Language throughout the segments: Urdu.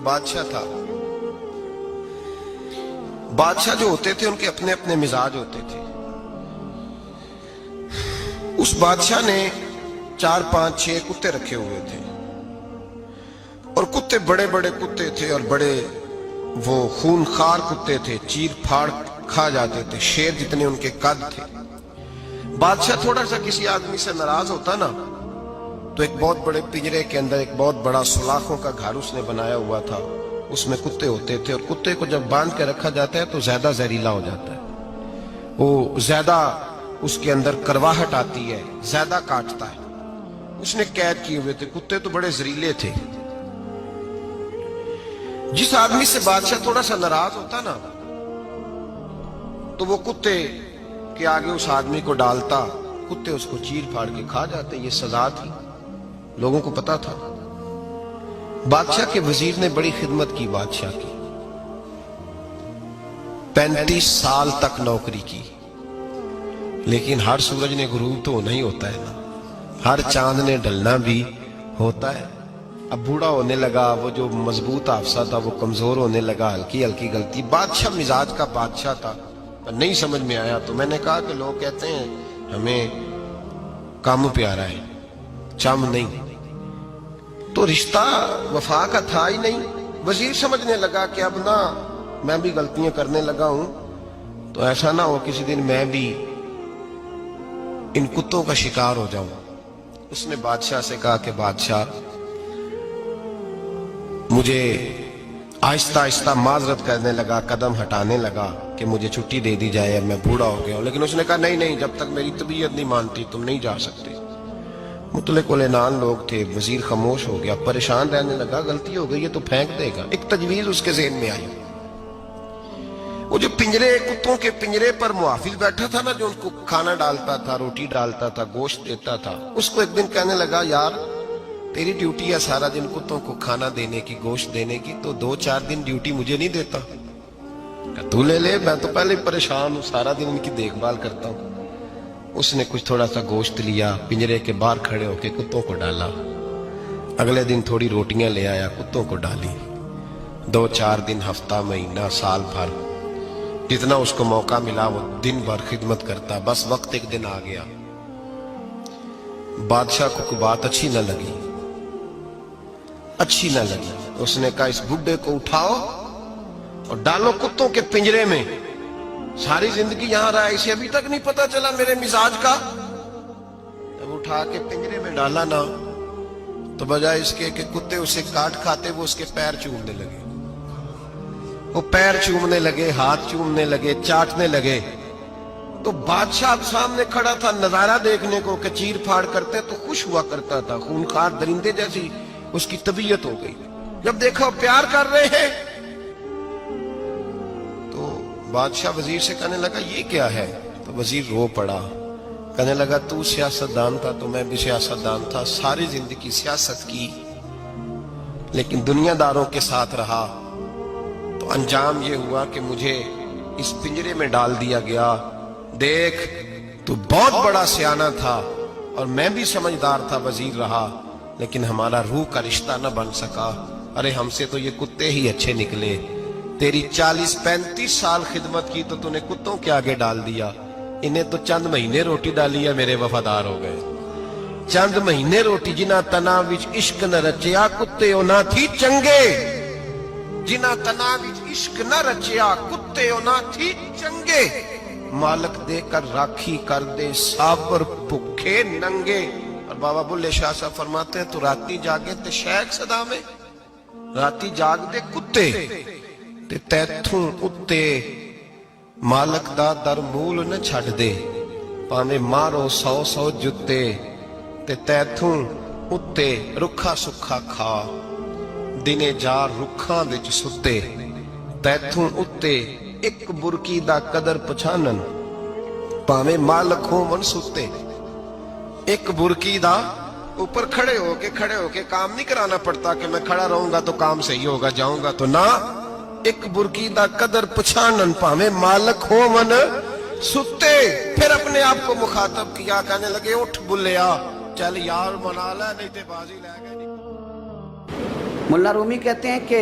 بادشاہ تھا. بادشاہ جو ہوتے تھے ان کے اپنے اپنے مزاج ہوتے تھے. اس بادشاہ نے 4 5 6 کتے رکھے ہوئے تھے اور کتے بڑے بڑے کتے تھے اور بڑے وہ خونخوار کتے تھے, چیر پھاڑ کھا جاتے تھے, شیر جتنے ان کے قد تھے. بادشاہ تھوڑا سا کسی آدمی سے ناراض ہوتا نا تو ایک بہت بڑے پنجرے کے اندر ایک بہت بڑا سلاخوں کا گھر اس نے بنایا ہوا تھا, اس میں کتے ہوتے تھے, اور کتے کو جب باندھ کے رکھا جاتا ہے تو زیادہ زہریلا ہو جاتا ہے, وہ زیادہ اس کے اندر کرواہٹ آتی ہے, زیادہ کاٹتا ہے. اس نے قید کیے ہوئے تھے. کتے تو بڑے زہریلے تھے. جس آدمی سے بادشاہ تھوڑا سا ناراض ہوتا نا تو وہ کتے کے آگے اس آدمی کو ڈالتا, کتے اس کو چیر پھاڑ کے کھا جاتے. یہ سزا تھی, لوگوں کو پتا تھا. بادشاہ کے وزیر نے بڑی خدمت کی بادشاہ کی, 35 سال تک نوکری کی. لیکن ہر سورج نے غروب تو ہونا ہی ہوتا ہے نا, ہر چاند نے ڈھلنا بھی ہوتا ہے. اب بوڑھا ہونے لگا, وہ جو مضبوط حافظہ تھا وہ کمزور ہونے لگا, ہلکی ہلکی غلطی. بادشاہ مزاج کا بادشاہ تھا, نہیں سمجھ میں آیا تو میں نے کہا کہ لوگ کہتے ہیں ہمیں کام پیارا ہے, چم نہیں. تو رشتہ وفا کا تھا ہی نہیں. وزیر سمجھنے لگا کہ اب نہ میں بھی غلطیاں کرنے لگا ہوں تو ایسا نہ ہو کسی دن میں بھی ان کتوں کا شکار ہو جاؤں. اس نے بادشاہ سے کہا کہ بادشاہ مجھے آہستہ آہستہ معذرت کرنے لگا, قدم ہٹانے لگا کہ مجھے چھٹی دے دی جائے, میں بوڑھا ہو گیا ہوں. لیکن اس نے کہا نہیں نہیں, جب تک میری طبیعت نہیں مانتی تم نہیں جا سکتے. مطلق العنان لوگ تھے. وزیر خاموش ہو گیا, پریشان رہنے لگا, غلطی ہو گئی ہے تو پھینک دے گا. ایک تجویز اس کے ذہن میں آئی. وہ جو پنجرے, کتوں کے پنجرے پر محافظ بیٹھا تھا نا, جو ان کو کھانا ڈالتا تھا, روٹی ڈالتا تھا, گوشت دیتا تھا, اس کو ایک دن کہنے لگا یار تیری ڈیوٹی ہے سارا دن کتوں کو کھانا دینے کی, گوشت دینے کی, تو 2 4 دن ڈیوٹی مجھے نہیں دیتا؟ کہ تو لے لے, میں تو پہلے پریشان ہوں, سارا دن ان کی دیکھ بھال کرتا ہوں. اس نے کچھ تھوڑا سا گوشت لیا, پنجرے کے باہر کھڑے ہو کے کتوں کو ڈالا. اگلے دن تھوڑی روٹیاں لے آیا, کتوں کو ڈالی. 2 4 دن, ہفتہ, مہینہ, سال بھر, جتنا اس کو موقع ملا وہ دن بھر خدمت کرتا. بس وقت ایک دن آ گیا, بادشاہ کو کوئی بات اچھی نہ لگی. اس نے کہا اس بڈھے کو اٹھاؤ اور ڈالو کتوں کے پنجرے میں. ساری زندگی یہاں رہا, اسے ابھی تک نہیں پتا چلا میرے مزاج کا. جب اٹھا کے پنجرے میں ڈالا نا تو بجائے اس کے کہ کتے اسے کاٹ کھاتے, وہ اس کے پیر چومنے لگے. وہ پیر چومنے لگے, ہاتھ چومنے لگے, چاٹنے لگے. تو بادشاہ سامنے کھڑا تھا نظارہ دیکھنے کو کہ چیر پھاڑ کرتے تو خوش ہوا کرتا تھا, خونخوار درندے جیسی اس کی طبیعت ہو گئی. جب دیکھا پیار کر رہے ہیں تو بادشاہ وزیر سے کہنے لگا یہ کیا ہے؟ تو وزیر رو پڑا, کہنے لگا تو سیاستدان تھا تو میں بھی سیاستدان تھا, ساری زندگی سیاست کی لیکن دنیا داروں کے ساتھ رہا, تو انجام یہ ہوا کہ مجھے اس پنجرے میں ڈال دیا گیا. دیکھ تو بہت بڑا سیانہ تھا اور میں بھی سمجھدار تھا, وزیر رہا, لیکن ہمارا روح کا رشتہ نہ بن سکا. ارے ہم سے تو یہ کتے ہی اچھے نکلے. تیری 40 35 سال خدمت کی تو نے کتوں کے آگے ڈال دیا. انہیں تو چند مہینے روٹی ڈالی ہے, میرے وفادار ہو گئے. چند مہینے روٹی, جنہ تنا وچ عشق نہ رچیا کتے نہ تھی چنگے. جنہ تنا وچ عشق نہ رچیا کتے نہ تھی چنگے. مالک دے کر راکھی کر دے سابر بھکھے ننگے. اور بابا بلے شاہ صاحب فرماتے ہیں تو راتی جاگے تے شیخ صدا میں, راتی جاگ دے کتے تے تیتھوں اتے مالک دا در مول نہ چھڑ دے. پاویں مارو 100 جتے تے تیتھوں اتے رکھا سکھا کھا. دنے جار رکھاں وچ ستے تیتھوں اتے ایک برکی دا قدر پچھانن. پاویں مالک ہو من ستے. ایک برکی دا اوپر کھڑے ہو کے کام نہیں کرانا پڑتا کہ میں کھڑا رہوں گا تو کام صحیح ہوگا, جاؤں گا تو نہ. ایک برکی دا قدر پچھانن پاویں مالک ہو من ستے. پھر اپنے آپ کو مخاطب کیا, کہنے لگے اٹھ بلیا چل یار منا لے نہیں تے بازی لے گئے. ملا رومی کہتے ہیں کہ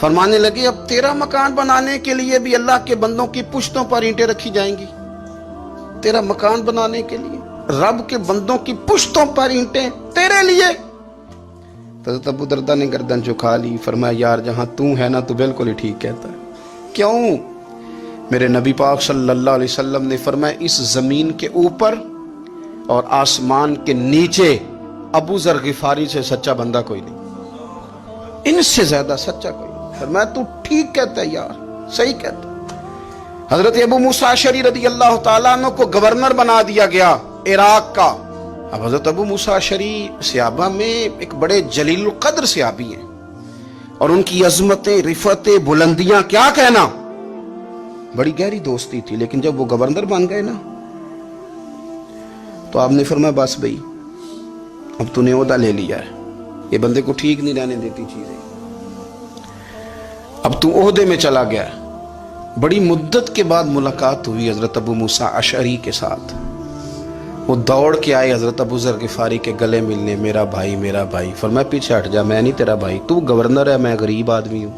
فرمانے لگے اب تیرا مکان بنانے کے لیے بھی اللہ کے بندوں کی پشتوں پر اینٹیں رکھی جائیں گی. تیرا مکان بنانے کے لیے رب کے بندوں کی پشتوں پر اینٹیں تیرے لیے. حضرت ابو دردہ نے گردن جھکا لی. فرمایا یار جہاں تو ہے نا تو بالکل ہی ٹھیک کہتا ہے. کیوں؟ میرے نبی پاک صلی اللہ علیہ وسلم نے فرمایا اس زمین کے اوپر اور آسمان کے نیچے ابو ذر غفاری سے سچا بندہ کوئی نہیں, ان سے زیادہ سچا کوئی نہیں. فرمایا تو ٹھیک کہتا ہے یار, صحیح کہتا ہے. حضرت ابو موسیٰ اشعری رضی اللہ تعالیٰ عنہ کو گورنر بنا دیا گیا عراق کا. اب حضرت ابو موسیٰ اشعری صحابہ میں ایک بڑے جلیل القدر صحابی ہیں, اور ان کی عظمتیں, رفعتیں, بلندیاں کیا کہنا, بڑی گہری دوستی تھی. لیکن جب وہ گورنر بن گئے نا تو آپ نے فرمایا بس بھئی اب تو نے عہدہ لے لیا ہے, یہ بندے کو ٹھیک نہیں رہنے دیتی چیزیں, اب تو عہدے میں چلا گیا. بڑی مدت کے بعد ملاقات ہوئی حضرت ابو موسیٰ اشعری کے ساتھ. وہ دوڑ کے آئے حضرت ابو ذر غفاری کے گلے ملنے, میرا بھائی میرا بھائی. فرمایا پیچھے ہٹ جا, میں نہیں تیرا بھائی, تو گورنر ہے, میں غریب آدمی ہوں,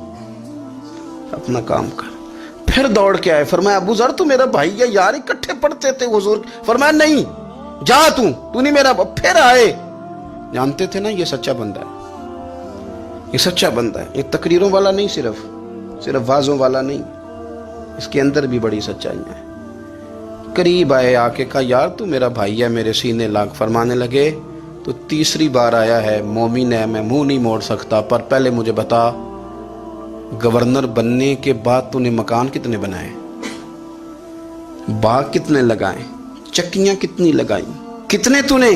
اپنا کام کر. پھر دوڑ کے آئے. فرمایا ابو ذر تو میرا بھائی ہے یار, اکٹھے پڑھتے تھے حضور. فرمایا نہیں جا, تو نہیں میرا. پھر آئے. جانتے تھے نا یہ سچا بندہ ہے, یہ سچا بندہ ہے, یہ تقریروں والا نہیں, صرف وعظوں والا نہیں, اس کے اندر بھی بڑی سچائی ہے. قریب آئے, آ کے کہا یار تو میرا بھائی ہے, میرے سینے لاگ. فرمانے لگے تو تیسری بار آیا ہے, مومن ہے, میں منہ نہیں موڑ سکتا, پر پہلے مجھے بتا گورنر بننے کے بعد تو نے مکان کتنے بنائے, باغ کتنے لگائے, چکیاں کتنی لگائیں, کتنے تو نے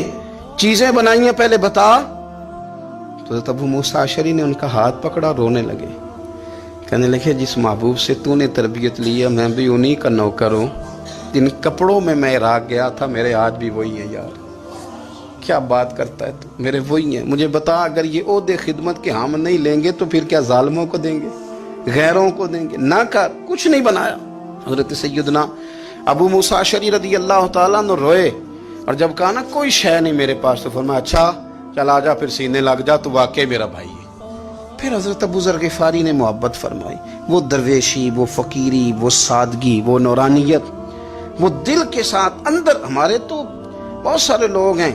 چیزیں بنائی ہیں, پہلے بتا. تو حضرت ابو موسیٰ اشعری نے ان کا ہاتھ پکڑا, رونے لگے. کہنے لگے جس محبوب سے تو نے تربیت لی ہے میں بھی انہی کا نوکر ہوں. جن کپڑوں میں میں عراق گیا تھا میرے آج بھی وہی ہیں یار. کیا بات کرتا ہے تو, میرے وہی ہیں. مجھے بتا اگر یہ عہدے خدمت کے ہم نہیں لیں گے تو پھر کیا ظالموں کو دیں گے, غیروں کو دیں گے؟ نہ کر, کچھ نہیں بنایا. حضرت سیدنا ابو موسیٰ اشعری رضی اللہ تعالیٰ عنہ روئے, اور جب کہا نا کوئی شے نہیں میرے پاس, تو فرمایا اچھا چل آ جا, پھر سینے لگ جا, تو واقعی میرا بھائی ہے. پھر حضرت ابو ذر غفاری نے محبت فرمائی. وہ درویشی, وہ فقیری, وہ سادگی, وہ نورانیت, وہ دل کے ساتھ اندر. ہمارے تو بہت سارے لوگ ہیں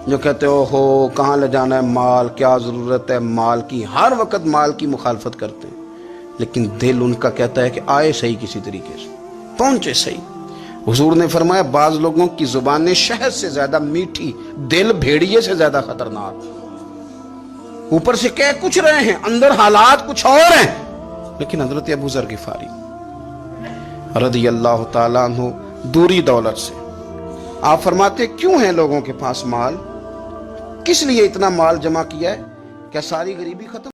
جو کہتے ہو کہاں لے جانا ہے مال, کیا ضرورت ہے مال کی, ہر وقت مال کی مخالفت کرتے ہیں, لیکن دل ان کا کہتا ہے کہ آئے صحیح, کسی طریقے سے پہنچے صحیح. حضور نے فرمایا بعض لوگوں کی زبانیں شہد سے زیادہ میٹھی, دل بھیڑیے سے زیادہ خطرناک. اوپر سے کہہ کچھ رہے ہیں, اندر حالات کچھ اور ہیں. لیکن حضرت ابو ذر غفاری رضی اللہ تعالیٰ عنہ دوری دولت سے, آپ فرماتے کیوں ہیں لوگوں کے پاس مال, کس لیے اتنا مال جمع کیا ہے, کیا ساری غریبی ختم